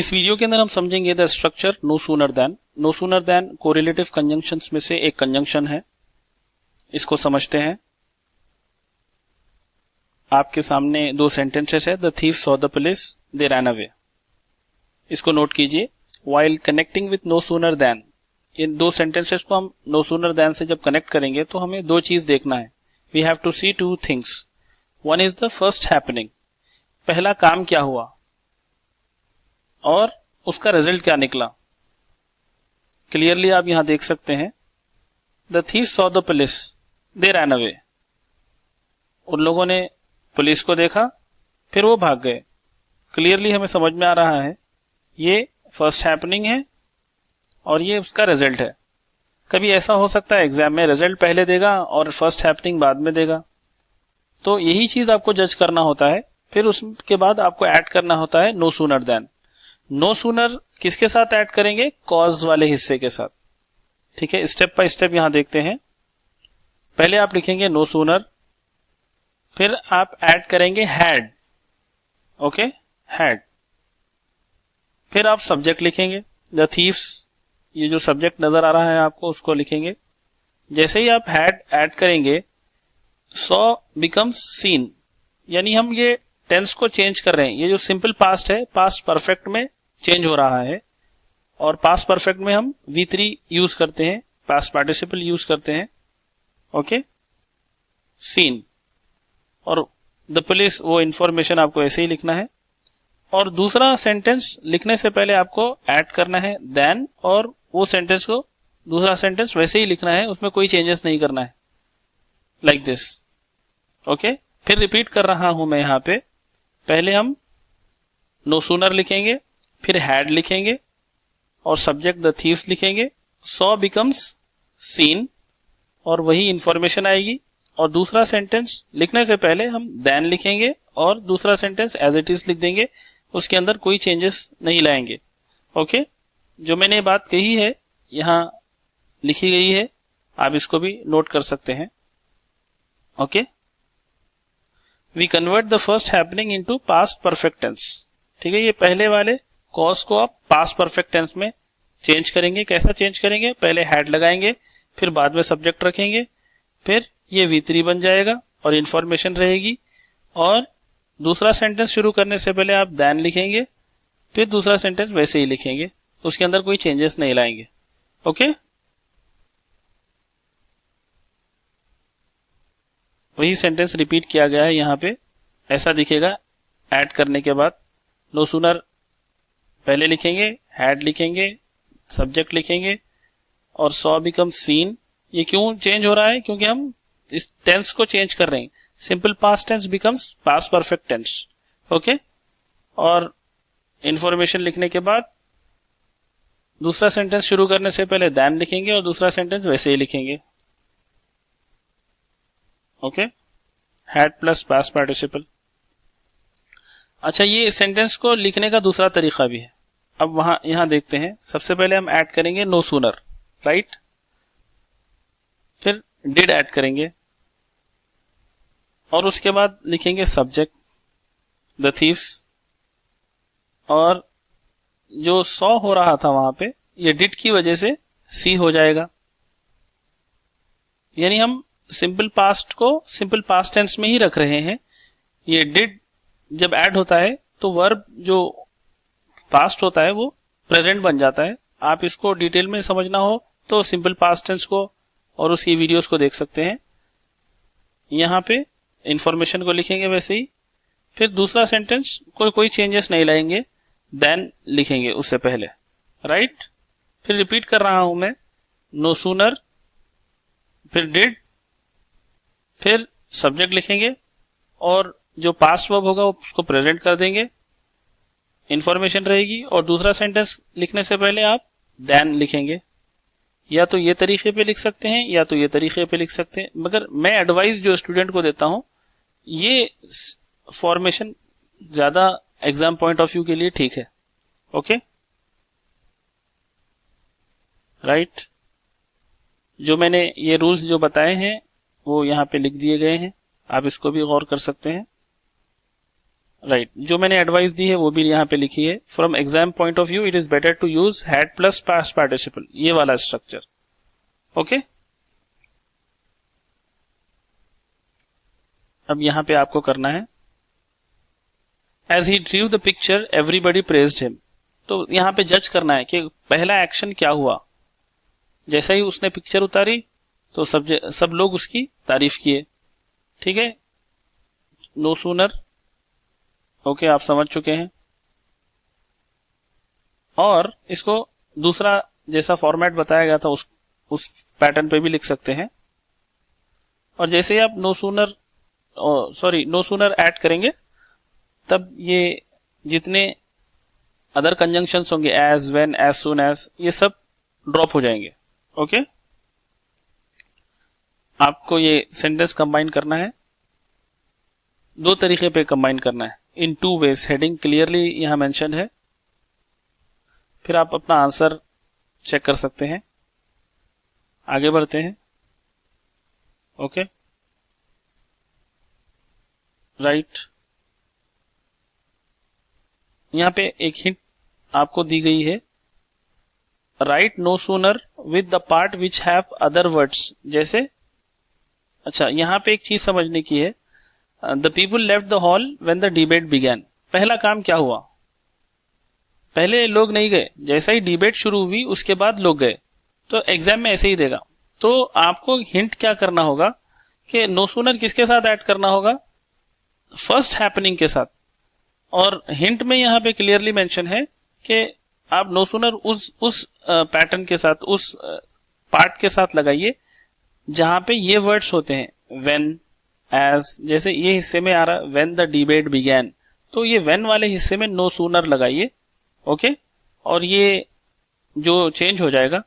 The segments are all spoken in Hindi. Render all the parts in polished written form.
इस वीडियो के अंदर हम समझेंगे the structure no sooner than. No sooner than correlative conjunctions में से एक कंजंक्शन है, इसको समझते हैं। आपके सामने दो सेंटेंसेस है, the thief saw the police, they ran away. इसको नोट कीजिए। While connecting with no sooner than, इन दो सेंटेंसेस को हम नो सूनर देन से जब कनेक्ट करेंगे तो हमें दो चीज देखना है। We have to see two things. One is the first happening, पहला काम क्या हुआ और उसका रिजल्ट क्या निकला। क्लियरली आप यहां देख सकते हैं, the thief saw the police, they ran away. उन लोगों ने पुलिस को देखा, फिर वो भाग गए। क्लियरली हमें समझ में आ रहा है ये फर्स्ट हैपनिंग है और ये उसका रिजल्ट है। कभी ऐसा हो सकता है एग्जाम में रिजल्ट पहले देगा और फर्स्ट हैपनिंग बाद में देगा, तो यही चीज आपको जज करना होता है। फिर उसके बाद आपको ऐड करना होता है no sooner than. No sooner किसके साथ ऐड करेंगे? कॉज वाले हिस्से के साथ। ठीक है, स्टेप बाय स्टेप यहां देखते हैं। पहले आप लिखेंगे नो सूनर, फिर आप ऐड करेंगे हैड। Okay, had. फिर आप सब्जेक्ट लिखेंगे, द थीव्स, ये जो सब्जेक्ट नजर आ रहा है आपको उसको लिखेंगे। जैसे ही आप हैड ऐड करेंगे, सॉ बिकम्स सीन, यानी हम ये टेंस को चेंज कर रहे हैं। ये जो सिंपल पास्ट है, पास्ट परफेक्ट में चेंज हो रहा है। और पास्ट परफेक्ट में हम V3 यूज करते हैं, पास्ट पार्टिसिपल यूज करते हैं। Okay, scene. और द पुलिस, वो इंफॉर्मेशन आपको ऐसे ही लिखना है। और दूसरा सेंटेंस लिखने से पहले आपको ऐड करना है देन, और वो सेंटेंस को दूसरा सेंटेंस वैसे ही लिखना है, उसमें कोई चेंजेस नहीं करना है, लाइक दिस। ओके, फिर रिपीट कर रहा हूं मैं यहां पे। पहले हम नो सूनर लिखेंगे, फिर हैड लिखेंगे और सब्जेक्ट द थीव्स लिखेंगे। सॉ बिकम्स सीन और वही इंफॉर्मेशन आएगी। और दूसरा सेंटेंस लिखने से पहले हम देन लिखेंगे और दूसरा सेंटेंस एज इट इज लिख देंगे, उसके अंदर कोई चेंजेस नहीं लाएंगे। ओके, जो मैंने बात कही है यहां लिखी गई है, आप इसको भी नोट कर सकते हैं। Okay, we convert the first happening into past perfect tense. ठीक है, ये पहले वाले कॉज को आप पास्ट परफेक्ट टेंस में चेंज करेंगे। कैसा चेंज करेंगे? पहले हैड लगाएंगे, फिर बाद में सब्जेक्ट रखेंगे, फिर ये V3 बन जाएगा और इंफॉर्मेशन रहेगी। और दूसरा सेंटेंस शुरू करने से पहले आप देन लिखेंगे, फिर दूसरा सेंटेंस वैसे ही लिखेंगे, उसके अंदर कोई चेंजेस नहीं लाएंगे। ओके, वही सेंटेंस रिपीट किया गया है यहां पे, ऐसा दिखेगा। ऐड करने के बाद नो सूनर पहले लिखेंगे, हैड लिखेंगे, सब्जेक्ट लिखेंगे और सॉ बिकम सीन। ये क्यों चेंज हो रहा है? क्योंकि हम इस टेंस को चेंज कर रहे हैं। Simple past tense becomes past perfect tense. Okay, और इंफॉर्मेशन लिखने के बाद दूसरा सेंटेंस शुरू करने से पहले देन लिखेंगे और दूसरा सेंटेंस वैसे ही लिखेंगे। Okay, had plus past participle. अच्छा, ये सेंटेंस को लिखने का दूसरा तरीका भी है। अब यहां देखते हैं। सबसे पहले हम ऐड करेंगे नो सूनर, राइट। फिर डिड ऐड करेंगे और उसके बाद लिखेंगे सब्जेक्ट द थीव्स, और जो सॉ हो रहा था वहां पे, ये डिड की वजह से सी हो जाएगा। यानी हम सिंपल पास्ट को सिंपल पास्ट टेंस में ही रख रहे हैं। ये डिड जब ऐड होता है तो वर्ब जो पास्ट होता है वो प्रेजेंट बन जाता है। आप इसको डिटेल में समझना हो तो सिंपल पास्ट टेंस को और उसकी वीडियोस को देख सकते हैं। यहां पे इंफॉर्मेशन को लिखेंगे वैसे ही, फिर दूसरा सेंटेंस कोई चेंजेस नहीं लाएंगे, देन लिखेंगे उससे पहले, राइट। फिर रिपीट कर रहा हूं मैं, नो सूनर, फिर डिड, फिर सब्जेक्ट लिखेंगे और जो पास्ट वर्ब होगा उसको प्रेजेंट कर देंगे, इंफॉर्मेशन रहेगी। और दूसरा सेंटेंस लिखने से पहले आप देन लिखेंगे। या तो ये तरीके पे लिख सकते हैं या तो ये तरीके पे लिख सकते हैं, मगर मैं एडवाइस जो स्टूडेंट को देता हूं, ये फॉर्मेशन ज्यादा एग्जाम पॉइंट ऑफ व्यू के लिए ठीक है। Okay, right. जो मैंने ये रूल्स जो बताए हैं वो यहां पे लिख दिए गए हैं, आप इसको भी गौर कर सकते हैं। राइट, जो मैंने एडवाइस दी है वो भी यहाँ पे लिखी है। From exam point of view it is better to use had plus past participle, ये वाला स्ट्रक्चर। ओके, अब यहाँ पे आपको करना है as he drew the picture everybody praised him. तो यहाँ पे जज करना है कि पहला एक्शन क्या हुआ। जैसा ही उसने पिक्चर उतारी तो सब लोग उसकी तारीफ किए। ठीक है, नो सूनर, ओके, आप समझ चुके हैं। और इसको दूसरा जैसा फॉर्मेट बताया गया था उस पैटर्न पे भी लिख सकते हैं। और जैसे ही आप नो सूनर ऐड करेंगे तब ये जितने अदर कंजंक्शंस होंगे as, when, as soon as, ये सब ड्रॉप हो जाएंगे। ओके, आपको ये सेंटेंस कंबाइन करना है, दो तरीके पे कंबाइन करना है, इन टू वेज। हेडिंग क्लियरली यहां मेंशन है, फिर आप अपना आंसर चेक कर सकते हैं। आगे बढ़ते हैं। ओके, राइट, यहां पे एक हिंट आपको दी गई है, right no sooner with the part which have other words. जैसे, अच्छा, यहां पे एक चीज समझने की है, the people left the hall when the debate began. पहला काम क्या हुआ, पहले लोग नहीं गए, जैसा ही डिबेट शुरू हुई उसके बाद लोग गए। तो एग्जाम में ऐसे ही देगा। तो आपको हिंट क्या करना होगा कि नो सूनर किसके साथ ऐड करना होगा, फर्स्ट हैपनिंग के साथ। और हिंट में यहां पे क्लियरली मेंशन है कि आप नो सूनर उस पैटर्न के साथ, उस पार्ट के साथ लगाइए जहां पे ये वर्ड्स होते हैं, व्हेन, एज। जैसे ये हिस्से में आ रहा व्हेन द डिबेट बिगैन, तो ये व्हेन वाले हिस्से में नो सूनर लगाइए। ओके, और ये जो चेंज हो जाएगा,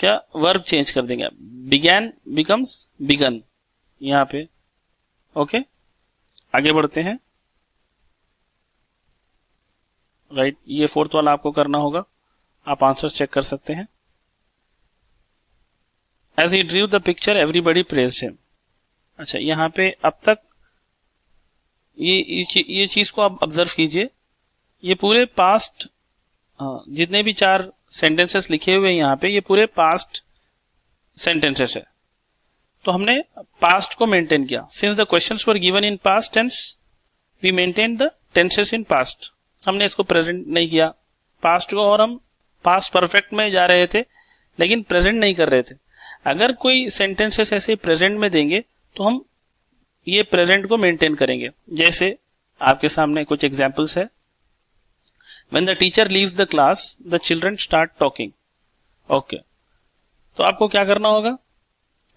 क्या वर्ब चेंज कर देंगे, बिगैन बिकम्स बिगन यहां पे। ओके, आगे बढ़ते हैं। राइट, ये फोर्थ वाला आपको करना होगा, आप आंसर चेक कर सकते हैं। As he drew the picture everybody praised him. अच्छा, यहां पे अब तक ये चीज को आप ऑब्जर्व कीजिए, ये पूरे पास्ट, जितने भी 4 सेंटेंसेस लिखे हुए हैं यहां पे, ये पूरे पास्ट सेंटेंसेस है। तो हमने पास्ट को मेंटेन किया। Since the questions were given in past tense we maintain the tenses in past. हमने इसको प्रेजेंट नहीं किया पास्ट को, और हम पास्ट परफेक्ट में जा रहे थे लेकिन प्रेजेंट नहीं कर रहे थे। अगर कोई सेंटेंसेस ऐसे प्रेजेंट में देंगे तो हम ये प्रेजेंट को मेंटेन करेंगे। जैसे आपके सामने कुछ एग्जांपल्स है, when the teacher leaves the class the children start talking. Okay, तो आपको क्या करना होगा,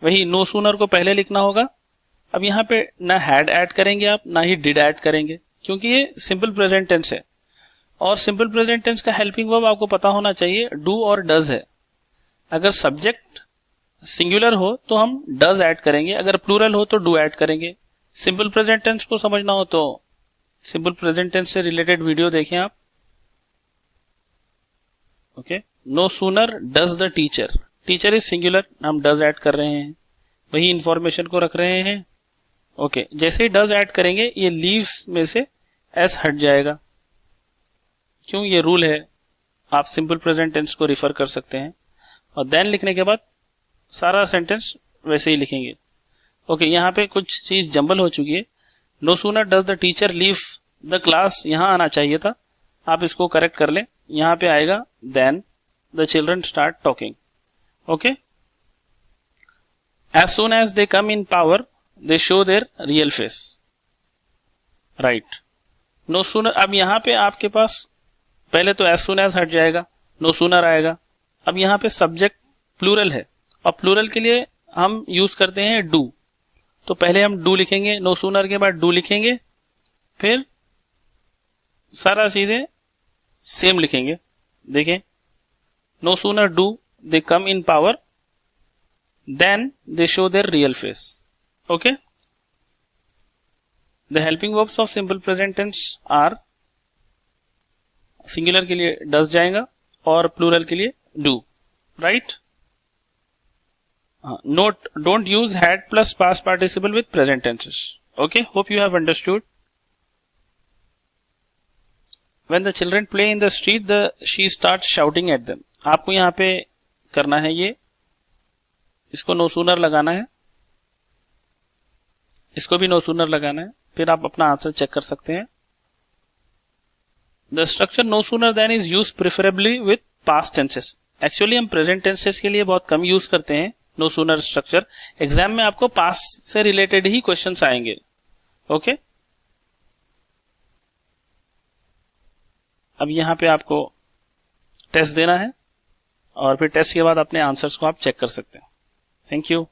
वही नो सूनर को पहले लिखना होगा। अब यहां पे ना हैड ऐड करेंगे आप, ना ही डिड ऐड करेंगे, क्योंकि ये सिंपल प्रेजेंट टेंस है। और सिंपल प्रेजेंट टेंस का हेल्पिंग वर्ब आपको पता होना चाहिए, डू और डज है। अगर सब्जेक्ट सिंगुलर हो तो हम डज ऐड करेंगे, अगर प्लूरल हो तो डू ऐड करेंगे। सिंपल प्रेजेंट टेंस को समझना हो तो सिंपल प्रेजेंट टेंस से रिलेटेड वीडियो देखें आप। Okay, no sooner does the teacher, teacher is singular, हम डज ऐड कर रहे हैं, वही इंफॉर्मेशन को रख रहे हैं। ओके, जैसे ही डज ऐड करेंगे ये लीव्स में से एस हट जाएगा, क्यों, ये रूल है। आप सिंपल प्रेजेंट टेंस को रिफर कर सकते हैं। और देन लिखने के बाद सारा सेंटेंस वैसे ही लिखेंगे। ओके, यहां पे कुछ चीज जंबल हो चुकी है। No sooner does the teacher leave the class, यहां आना चाहिए था, आप इसको करेक्ट कर लें। यहां पे आएगा than the children start talking. Okay, as soon as they come in power they show their real face. Right, no sooner, अब यहां पे आपके पास पहले तो एज सून एज हट जाएगा, नो सूनर आएगा। अब यहां पे सब्जेक्ट प्लूरल है, और प्लूरल के लिए हम यूज करते हैं डू। तो पहले हम डू लिखेंगे, नो सूनर के बाद डू लिखेंगे, फिर सारा चीजें सेम लिखेंगे। देखें, no sooner do they come in power than they show their real face. Okay, the helping verbs of simple present tense are, singular के लिए डज जाएगा और प्लूरल के लिए do. Right, note, don't use had plus past participle with present tenses. Okay, hope you have understood. When the children play in the street, she starts shouting at them. आपको यहाँ पे करना है ये, इसको नो सूनर लगाना है, इसको भी नो सूनर लगाना है, फिर आप अपना आंसर चेक कर सकते हैं. The structure no sooner than is used preferably with past tenses. Actually हम present tenses के लिए बहुत कम यूज करते हैं no sooner structure. एग्जाम में आपको past से रिलेटेड ही क्वेश्चंस आएंगे. ओके अब यहां पे आपको टेस्ट देना है और फिर टेस्ट के बाद अपने आंसर्स को आप चेक कर सकते हैं. Thank you.